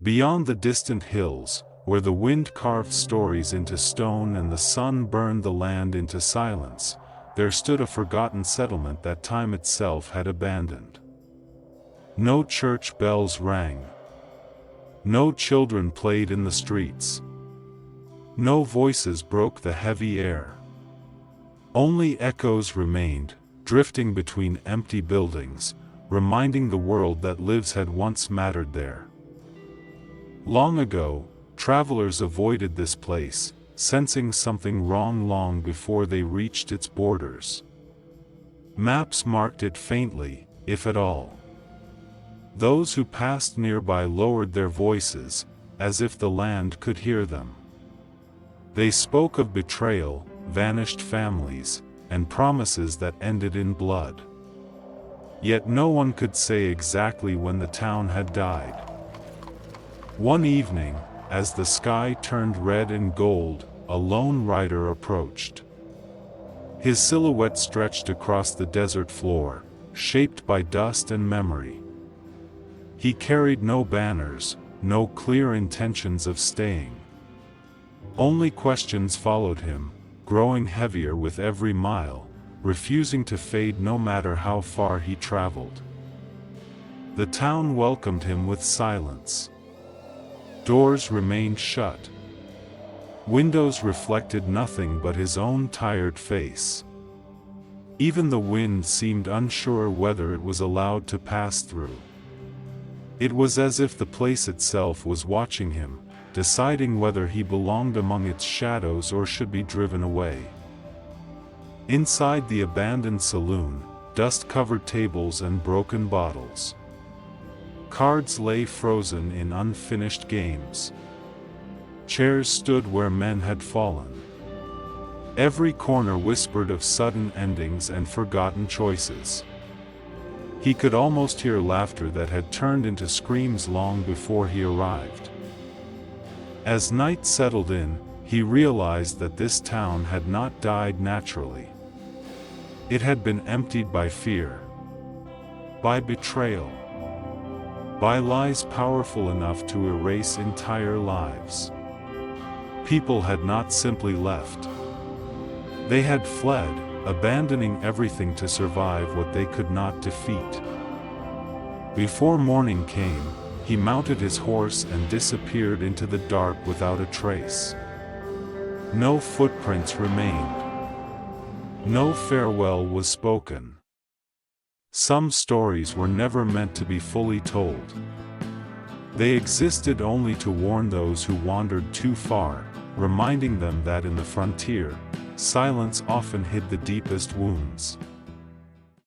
Beyond the distant hills, where the wind carved stories into stone and the sun burned the land into silence, there stood a forgotten settlement that time itself had abandoned. No church bells rang. No children played in the streets. No voices broke the heavy air. Only echoes remained, drifting between empty buildings, reminding the world that lives had once mattered there. Long ago, travelers avoided this place, sensing something wrong long before they reached its borders. Maps marked it faintly, if at all. Those who passed nearby lowered their voices, as if the land could hear them. They spoke of betrayal, vanished families, and promises that ended in blood. Yet no one could say exactly when the town had died. One evening, as the sky turned red and gold, a lone rider approached. His silhouette stretched across the desert floor, shaped by dust and memory. He carried no banners, no clear intentions of staying. Only questions followed him, growing heavier with every mile, refusing to fade no matter how far he traveled. The town welcomed him with silence. Doors remained shut. Windows reflected nothing but his own tired face. Even the wind seemed unsure whether it was allowed to pass through. It was as if the place itself was watching him, deciding whether he belonged among its shadows or should be driven away. Inside the abandoned saloon, dust-covered tables and broken bottles. Cards lay frozen in unfinished games. Chairs stood where men had fallen. Every corner whispered of sudden endings and forgotten choices. He could almost hear laughter that had turned into screams long before he arrived. As night settled in, he realized that this town had not died naturally. It had been emptied by fear, by betrayal, by lies powerful enough to erase entire lives. People had not simply left. They had fled, abandoning everything to survive what they could not defeat. Before morning came, he mounted his horse and disappeared into the dark without a trace. No footprints remained. No farewell was spoken. Some stories were never meant to be fully told. They existed only to warn those who wandered too far, reminding them that in the frontier, silence often hid the deepest wounds.